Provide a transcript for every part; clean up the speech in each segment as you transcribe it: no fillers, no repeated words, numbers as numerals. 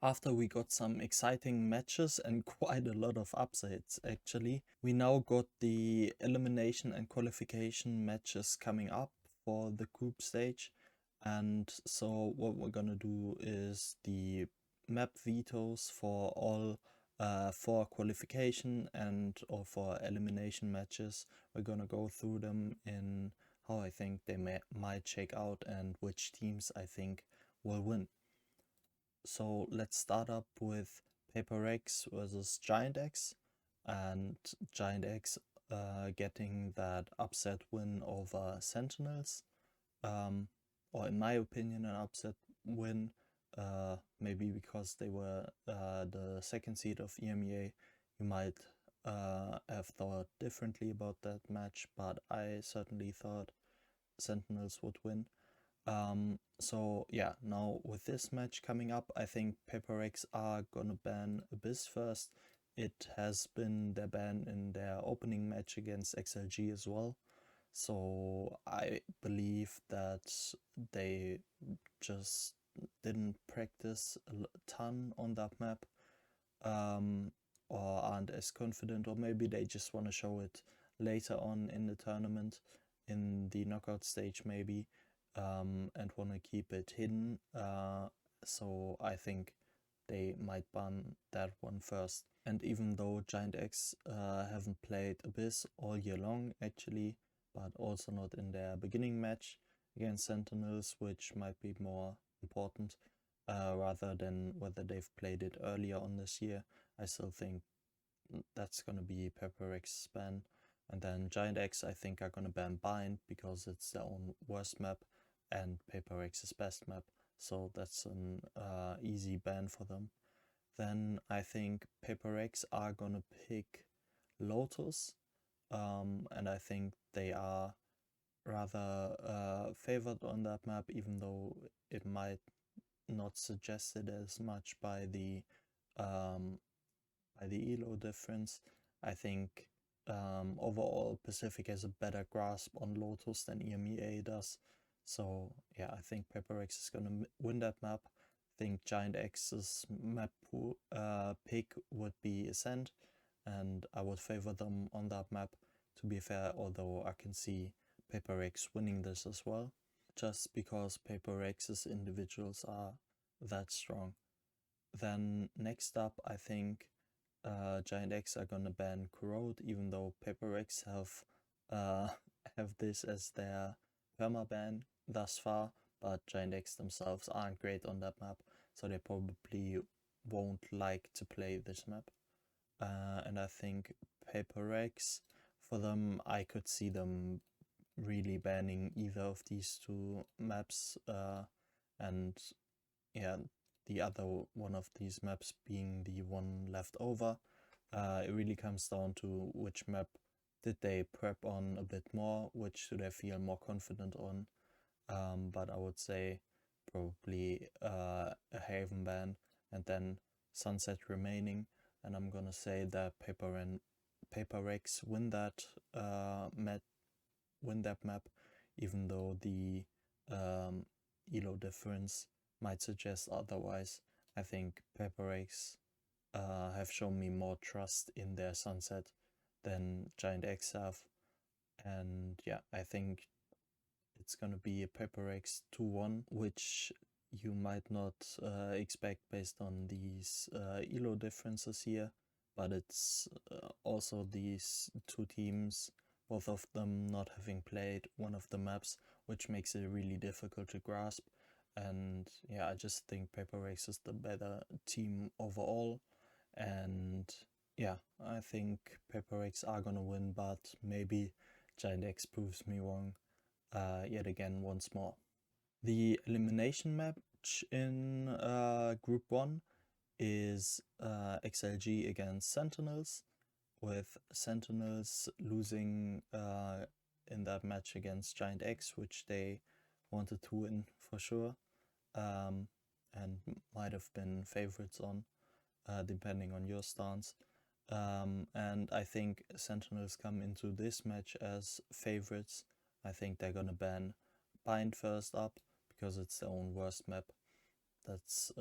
After we got some exciting matches and quite a lot of upsets actually, we now got the elimination and qualification matches coming up for the group stage. And so what we're gonna do is the map vetoes for all for qualification and or for elimination matches. We're gonna go through them in how I think they might shake out and which teams I think will win. So let's start up with Paper X versus Giant X, and Giant X getting that upset win over Sentinels, or in my opinion, an upset win. Maybe because they were the second seed of EMEA, you might have thought differently about that match, but I certainly thought Sentinels would win. So yeah, now with this match coming up, I think Paper X are gonna ban Abyss first. It has been their ban in their opening match against XLG as well. So I believe that they just didn't practice a ton on that map, or aren't as confident, or maybe they just want to show it later on in the tournament, in the knockout stage maybe, and want to keep it hidden. So I think they might ban that one first. And even though Giant X haven't played Abyss all year long actually, but also not in their beginning match against Sentinels, which might be more important, rather than whether they've played it earlier on this year, I still think that's going to be Pepper X's ban. And then Giant X, I think, are going to ban Bind because it's their own worst map and Paper X's best map. So that's an easy ban for them. Then I think Paper X are going to pick Lotus. And I think they are rather favored on that map, even though it might not suggested as much by the elo difference. I think overall Pacific has a better grasp on Lotus than EMEA does. So yeah, I think Pepper X is gonna win that map. I think Giant X's map pick would be Ascent, and I would favor them on that map, to be fair, although I can see Paper X winning this as well, just because Paper X's individuals are that strong. Then next up, I think Giant X are gonna ban Corrode, even though Paper X uh, have this as their permaban thus far, but Giant X themselves aren't great on that map, so they probably won't like to play this map. And I think Paper X, for them, I could see them really banning either of these two maps, and yeah, the other one of these maps being the one left over. It really comes down to which map did they prep on a bit more, which do they feel more confident on. But I would say probably a Haven ban and then Sunset remaining. And I'm gonna say that Paper Rex win that map, even though the elo difference might suggest otherwise. I think Paper X have shown me more trust in their Sunset than Giant X have. And yeah, I think it's gonna be a Paper X 2-1, which you might not expect based on these elo differences here, but it's also these two teams, both of them not having played one of the maps, which makes it really difficult to grasp. And yeah, I just think Paper X is the better team overall. And yeah, I think Paper X are gonna win, but maybe Giant X proves me wrong yet again once more. The elimination match in Group 1 is XLG against Sentinels, with Sentinels losing in that match against Giant X, which they wanted to win for sure, and might have been favorites on, depending on your stance. And I think Sentinels come into this match as favorites. I think they're gonna ban Bind first up because it's their own worst map. That's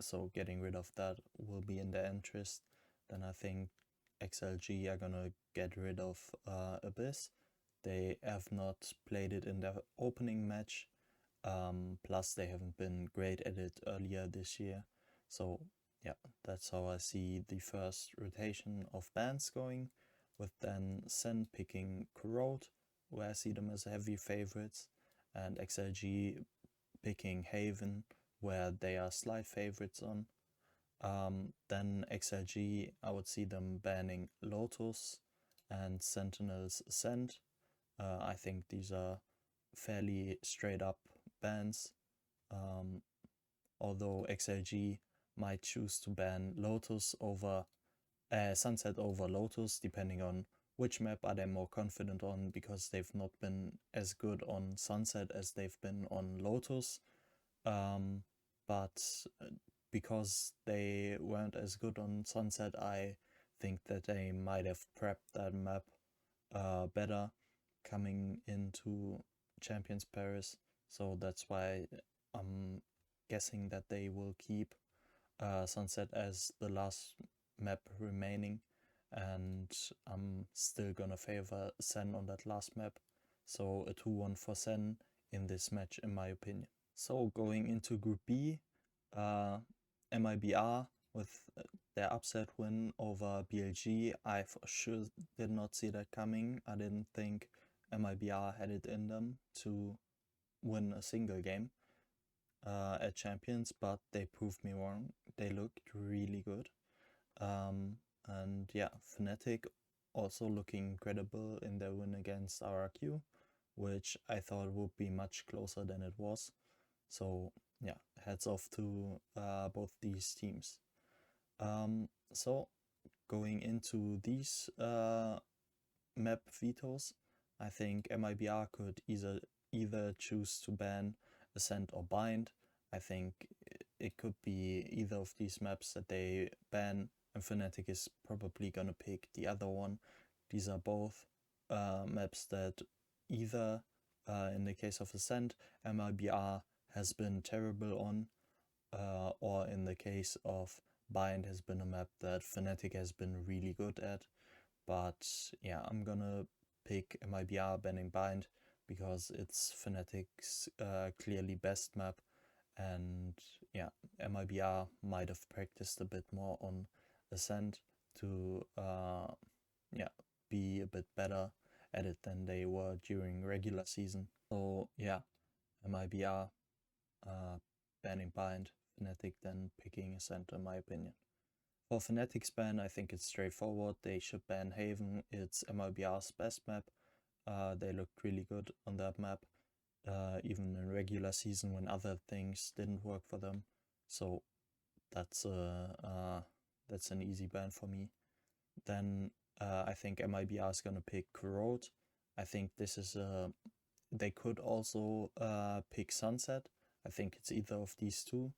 so getting rid of that will be in their interest. Then I think XLG are gonna get rid of Abyss. They have not played it in their opening match, plus they haven't been great at it earlier this year. So yeah, that's how I see the first rotation of bans going, with then Sen picking Corrode, where I see them as heavy favorites, and XLG picking Haven, where they are slight favorites on. Then XLG, I would see them banning Lotus and Sentinel's Ascent. I think these are fairly straight up bans, although XLG might choose to ban Lotus over Sunset over Lotus, depending on which map are they more confident on, because they've not been as good on Sunset as they've been on Lotus. But because they weren't as good on Sunset, I think that they might have prepped that map better coming into Champions Paris. So that's why I'm guessing that they will keep Sunset as the last map remaining, and I'm still gonna favor Sen on that last map. So a 2-1 for Sen in this match, in my opinion. So going into Group B, MIBR with their upset win over BLG, I for sure did not see that coming. I didn't think MIBR had it in them to win a single game at Champions, but they proved me wrong. They looked really good. And yeah, Fnatic also looking credible in their win against RRQ, which I thought would be much closer than it was. So yeah, heads off to both these teams. So going into these map vetoes, I think MIBR could either choose to ban Ascent or Bind. I think it could be either of these maps that they ban, and Fnatic is probably gonna pick the other one. These are both maps that either, in the case of Ascent, MIBR has been terrible on, or in the case of Bind has been a map that Fnatic has been really good at. But yeah, I'm gonna pick MIBR banning Bind because it's Fnatic's clearly best map, and yeah, MIBR might have practiced a bit more on Ascent to be a bit better at it than they were during regular season. So yeah, MIBR banning Bind, Fnatic then picking Ascent, in my opinion. For Fnatic's ban, I think it's straightforward. They should ban Haven. It's MIBR's best map. They looked really good on that map, even in regular season when other things didn't work for them. So that's an easy ban for me. Then I think MIBR is gonna pick Corrode. I think this is they could also pick Sunset. I think it's either of these two.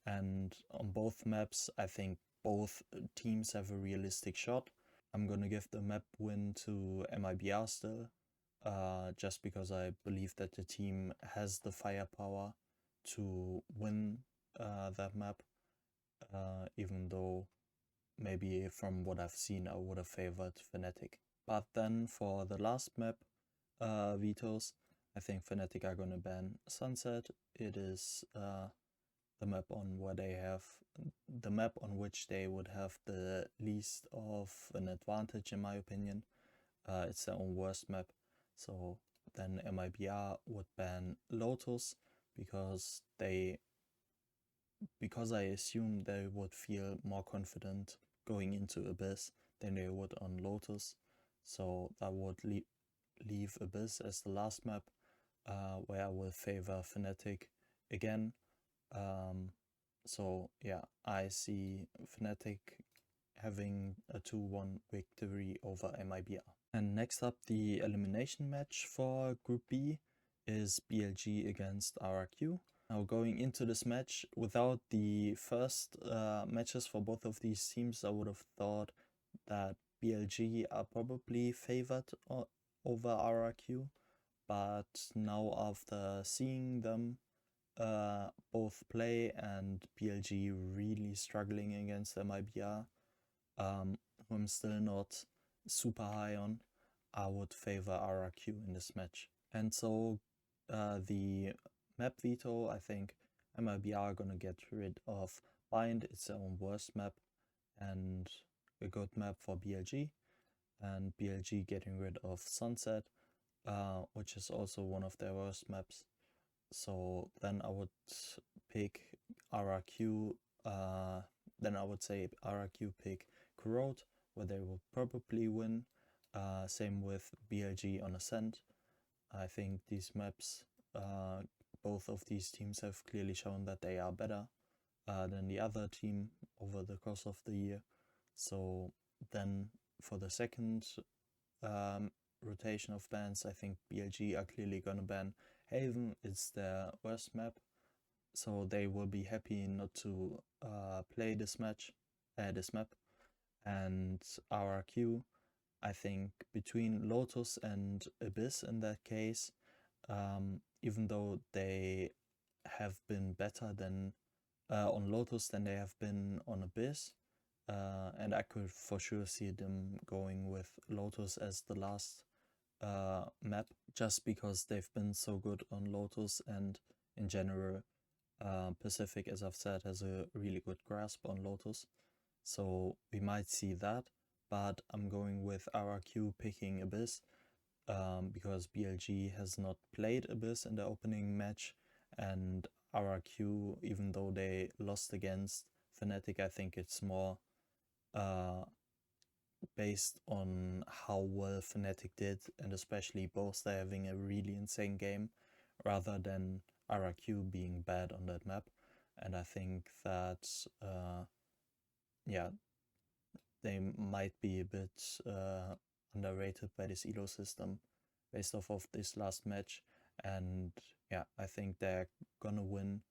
And on both maps, I think both teams have a realistic shot. I'm gonna give the map win to MIBR still, just because I believe that the team has the firepower to win that map, even though maybe from what I've seen I would have favored Fnatic. But then for the last map vetoes, I think Fnatic are gonna ban Sunset. It is the map on which they would have the least of an advantage, in my opinion. It's their own worst map. So then MIBR would ban Lotus because I assume they would feel more confident going into Abyss than they would on Lotus. So that would leave Abyss as the last map, where I will favor Fnatic again. So yeah, I see Fnatic having a 2-1 victory over MIBR. And next up, the elimination match for Group B is BLG against RRQ. Now going into this match, without the first matches for both of these teams, I would have thought that BLG are probably favored over RRQ. But now after seeing them both play and BLG really struggling against MIBR, who I'm still not super high on, I would favor RRQ in this match. And so the map veto, I think MIBR are gonna get rid of Bind, it's their own worst map, and a good map for BLG, and BLG getting rid of Sunset, which is also one of their worst maps. So then I would pick RRQ, then I would say RRQ pick Corrode, where they will probably win. Same with BLG on Ascent. I think these maps, both of these teams have clearly shown that they are better than the other team over the course of the year. So then for the second rotation of bans, I think BLG are clearly gonna ban Haven. It's their worst map, so they will be happy not to play this map. And RRQ, I think between Lotus and Abyss in that case, even though they have been better than on Lotus than they have been on Abyss, and I could for sure see them going with Lotus as the last map, just because they've been so good on Lotus, and in general Pacific, as I've said, has a really good grasp on Lotus. So we might see that, but I'm going with RRQ picking Abyss, because BLG has not played Abyss in the opening match, and RRQ, even though they lost against Fnatic, I think it's more based on how well Fnatic did, and especially Boaster having a really insane game, rather than RRQ being bad on that map. And I think that, yeah, they might be a bit underrated by this elo system based off of this last match. And yeah, I think they're gonna win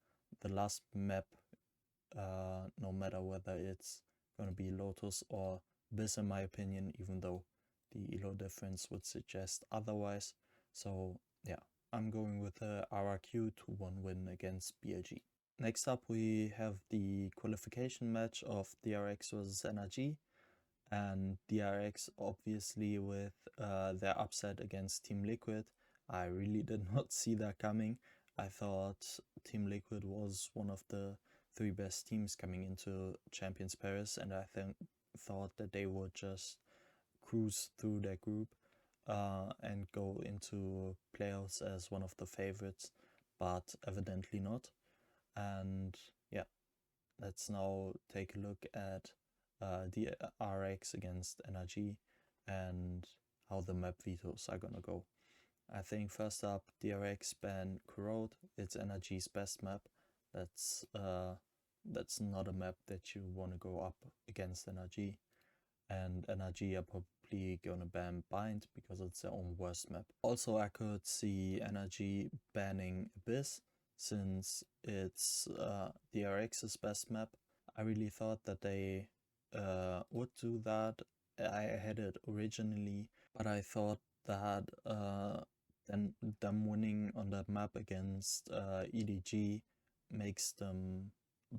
the last map, no matter whether it's gonna be Lotus or Abyss, in my opinion, even though the elo difference would suggest otherwise. So yeah, I'm going with a RRQ 2-1 win against BLG. Next up, we have the qualification match of DRX versus NRG. And DRX, obviously, with their upset against Team Liquid, I really did not see that coming. I thought Team Liquid was one of the 3 best teams coming into Champions Paris, and I thought that they would just cruise through their group and go into playoffs as one of the favorites, but evidently not. And yeah, let's now take a look at the RX against NRG and how the map vetoes are gonna go. I think first up, DRX ban Corrode. It's NRG's best map. That's not a map that you want to go up against NRG. And NRG are probably gonna ban Bind because it's their own worst map. Also, I could see NRG banning Abyss, since it's DRX's best map. I really thought that they would do that. I had it originally, but I thought that then them winning on that map against EDG makes them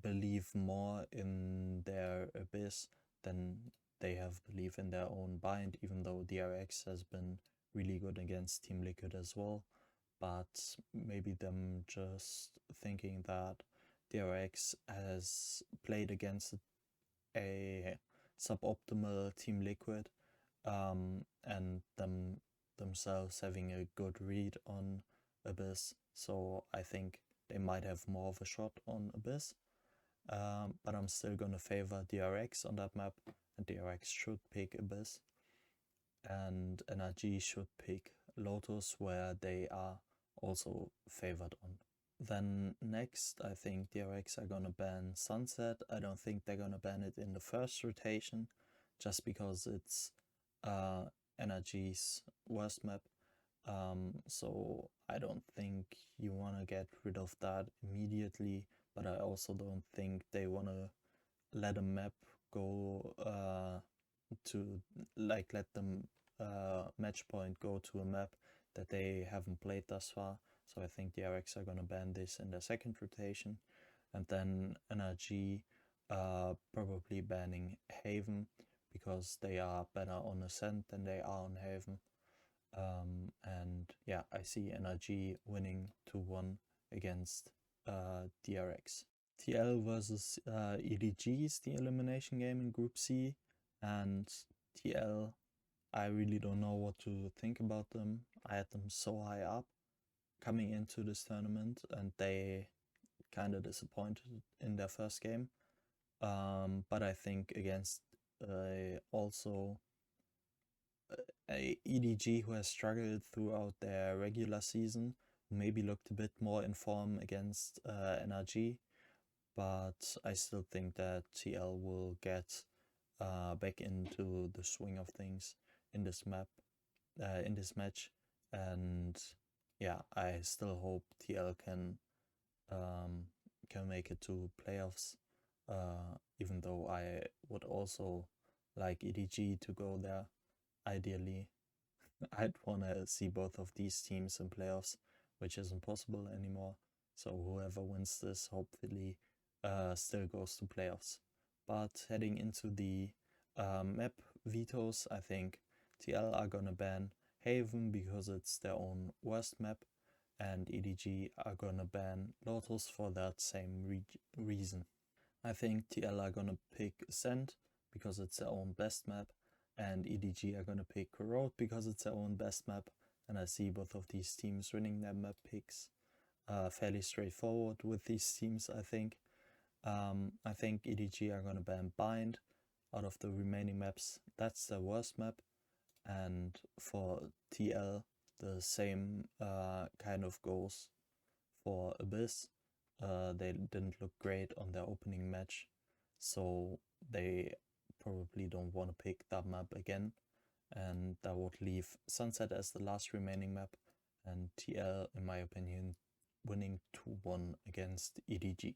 believe more in their Abyss than they have belief in their own Bind, even though DRX has been really good against Team Liquid as well. But maybe them just thinking that DRX has played against a suboptimal Team Liquid, and themselves having a good read on Abyss. So I think they might have more of a shot on Abyss. But I'm still gonna favor DRX on that map, and DRX should pick Abyss. And NRG should pick Lotus, where they are also favored on. Then next, I think DRX are gonna ban Sunset. I don't think they're gonna ban it in the first rotation, just because it's NRG's worst map. So I don't think you wanna get rid of that immediately, but I also don't think they wanna let a map go to, like, let them match point go to a map that they haven't played thus far. So I think the RX are gonna ban this in their second rotation. And then NRG probably banning Haven because they are better on Ascent than they are on Haven. And yeah, I see NRG winning 2-1 against DRX. TL versus EDG is the elimination game in Group C, and TL, I really don't know what to think about them. I had them so high up coming into this tournament, and they kind of disappointed in their first game. But I think against also a EDG who has struggled throughout their regular season, maybe looked a bit more in form against NRG, but I still think that TL will get back into the swing of things in this in this match, and yeah, I still hope TL can make it to playoffs. Even though I would also like EDG to go there, ideally. I'd want to see both of these teams in playoffs, which isn't possible anymore. So whoever wins this hopefully still goes to playoffs. But heading into the map vetoes, I think TL are gonna ban Haven because it's their own worst map, and EDG are gonna ban Lotus for that same reason. I think TL are gonna pick Ascent because it's their own best map, and EDG are gonna pick Corrode because it's their own best map, and I see both of these teams winning their map picks. Fairly straightforward with these teams, I think. I think EDG are gonna ban Bind out of the remaining maps. That's their worst map, and for TL, the same kind of goes for Abyss. They didn't look great on their opening match, so they probably don't want to pick that map again, and that would leave Sunset as the last remaining map, and TL, in my opinion, winning 2-1 against EDG.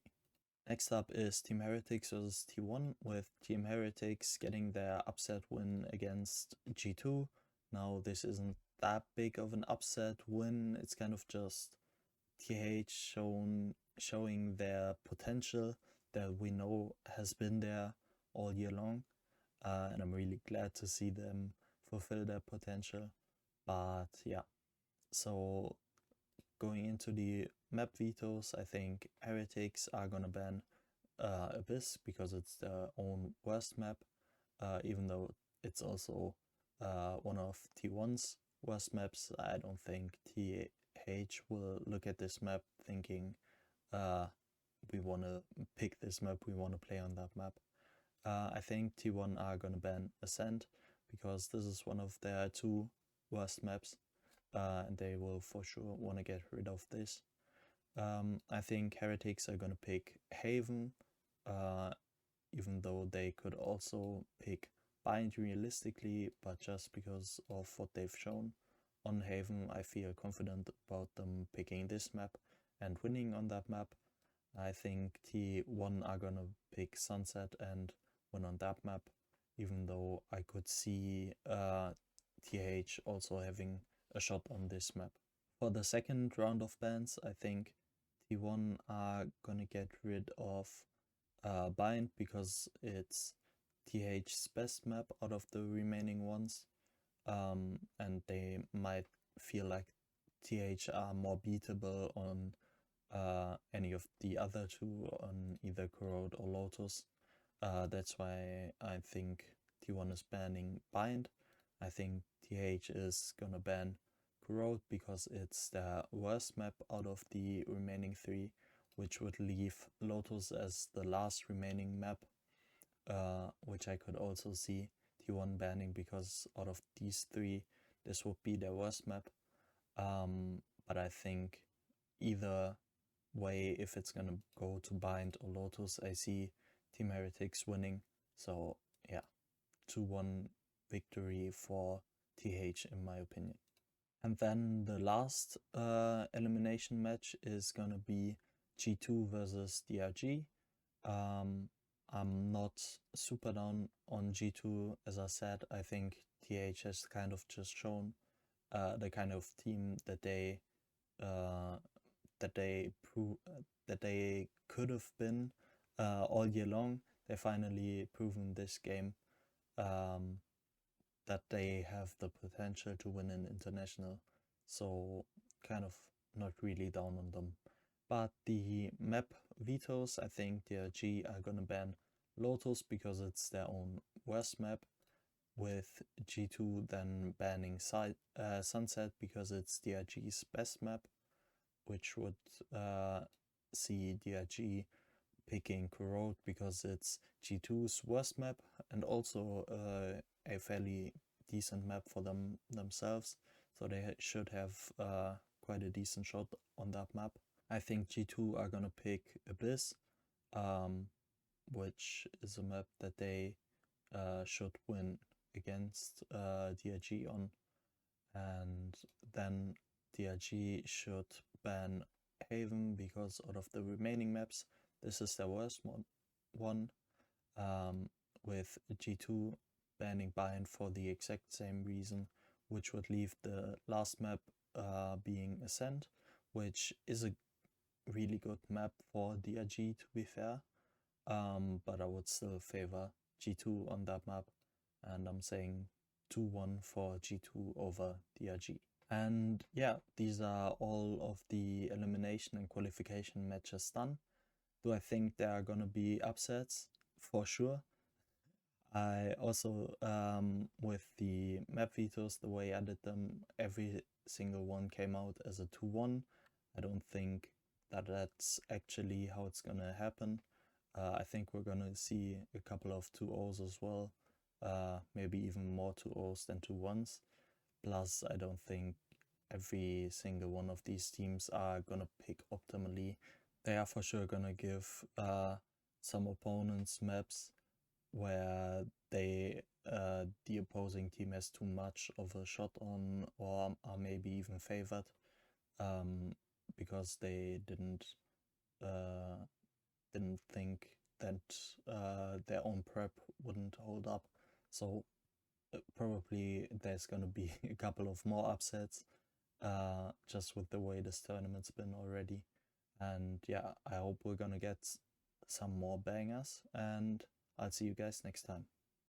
Next up is Team Heretics versus T1, with Team Heretics getting their upset win against G2. Now, this isn't that big of an upset win, it's kind of just TH showing their potential that we know has been there all year long, and I'm really glad to see them fulfill their potential. But yeah, so going into the map vetoes, I think Heretics are gonna ban Abyss because it's their own worst map, even though it's also one of T1's worst maps. I don't think TH will look at this map thinking, we want to pick this map, we want to play on that map. I think T1 are gonna ban Ascent because this is one of their two worst maps, and they will for sure want to get rid of this. I think Heretics are gonna pick Haven, even though they could also pick Bind realistically, but just because of what they've shown on Haven, I feel confident about them picking this map and winning on that map. I think T1 are gonna pick Sunset and win on that map, even though I could see TH also having a shot on this map. For the second round of bans, I think T1 are gonna get rid of Bind because it's TH's best map out of the remaining ones, and they might feel like TH are more beatable on any of the other two, on either Corrode or Lotus. That's why I think T1 is banning Bind. I think TH is gonna ban Corrode because it's the worst map out of the remaining three, which would leave Lotus as the last remaining map, which I could also see T1 banning because out of these three, this would be their worst map. But I think either way, if it's gonna go to Bind or Lotus, I see Team Heretics winning. So yeah, 2-1 victory for TH in my opinion. And then the last elimination match is gonna be G2 versus DRG. I'm not super down on G2, as I said. I think TH has kind of just shown the kind of team that they that they could have been all year long. They finally proven this game that they have the potential to win an international. So kind of not really down on them. But the map vetoes, I think DRG are gonna ban Lotus because it's their own worst map, with G2 then banning Sunset because it's DRG's best map, which would see DRG picking Corrode because it's G2's worst map and also a fairly decent map for themselves. So they should have quite a decent shot on that map. I think G2 are gonna pick Abyss, which is a map that they should win against DRG on, and then DRG should ban Haven because out of the remaining maps, this is their worst one, with G2 banning Bind for the exact same reason, which would leave the last map being Ascent, which is a really good map for DRG, to be fair, but I would still favor G2 on that map, and I'm saying 2-1 for G2 over DRG. And yeah, these are all of the elimination and qualification matches done. Do I think there are gonna be upsets? For sure. I also, with the map vetoes, the way I did them, every single one came out as a 2-1. I don't think that that's actually how it's gonna happen. I think we're gonna see a couple of 2-0s as well, maybe even more 2-0s than 2-1s. Plus, I don't think every single one of these teams are gonna pick optimally. They are for sure gonna give some opponents maps where the opposing team has too much of a shot on, or are maybe even favored because they didn't think that their own prep wouldn't hold up. So probably there's gonna be a couple of more upsets just with the way this tournament's been already. And yeah, I hope we're gonna get some more bangers, and I'll see you guys next time.